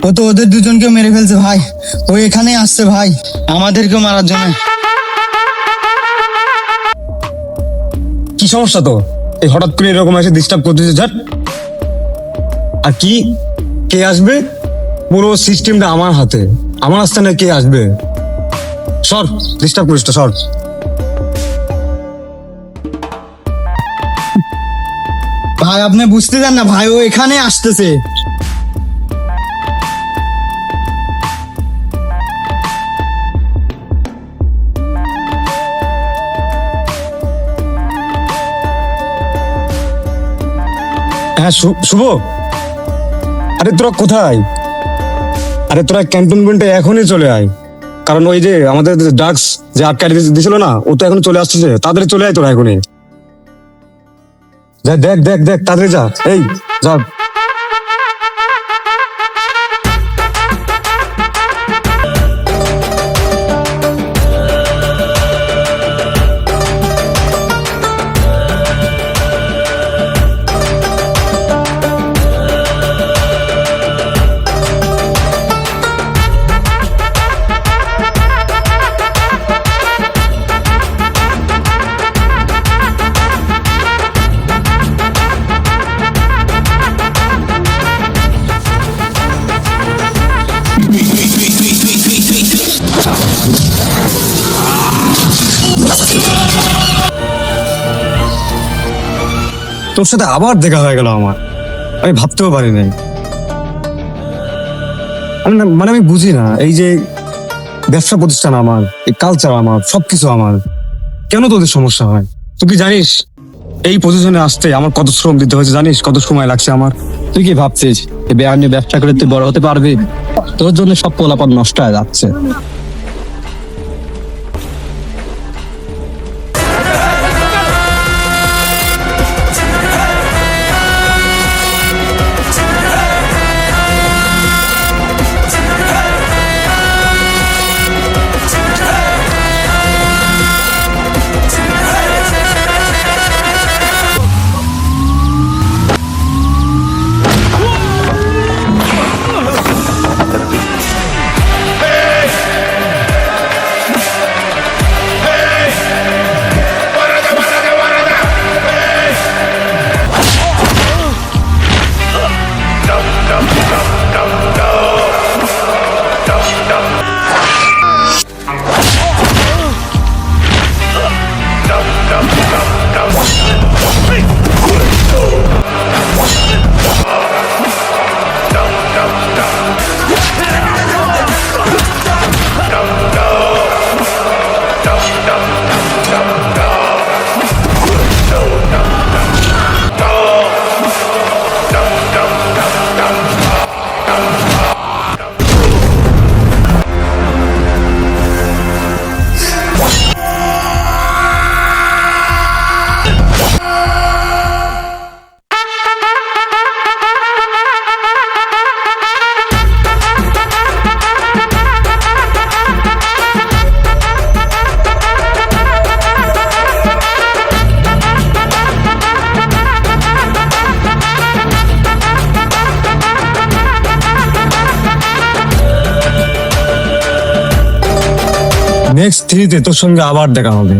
ও তো ওদের দুজনকে মেরে ফেলছে ভাই। ও এখানে আসছে ভাই আমাদেরকে মারার জন্য। কি সমস্যা তো এই হঠাৎ করে এরকম এসে ডিস্টার্ব করতেছে ঝাট। আর কি কে আসবে? পুরো সিস্টেমটা আমার হাতে, আমার স্থানে কে আসবে? সর, ডিস্টার্ব করিস না, সর। ভাই আপনি বুঝতে চান না ভাই, ও এখানে আসতেছে। হ্যাঁ শুভ, আরে তোরা কোথায়? আরে তোরা ক্যান্টনমেন্টে এখনই চলে আয়, কারণ ওই যে আমাদের ড্রাগস যে আটকাই দিছিল না, ও তো এখন চলে আসতেছে। তাড়াতাড়ি চলে আয় তোরা এখনই। যা, দেখ দেখ দেখ, তাড়াতাড়ি যা, এই যা। তোর সাথে আবার দেখা হয়ে গেল আমার, আমি ভাবতেও পারি নাই। আমি বুঝি না, এই যে ব্যবসা প্রতিষ্ঠান আমার, এই কালচার আমার, সবকিছু আমার, কেন তোদের সমস্যা হয়? তুই কি জানিস এই পজিশনে আসতে আমার কত শ্রম দিতে হয়েছে? জানিস কত সময় লাগছে আমার? তুই কি ভাবছিস এই বেআইনি ব্যবসা করে তুই বড় হতে পারবি? তোর জন্য সব পোলাপান নষ্ট হয়ে যাচ্ছে। নেক্সট 3-তে তোর সঙ্গে আবার দেখা হবে।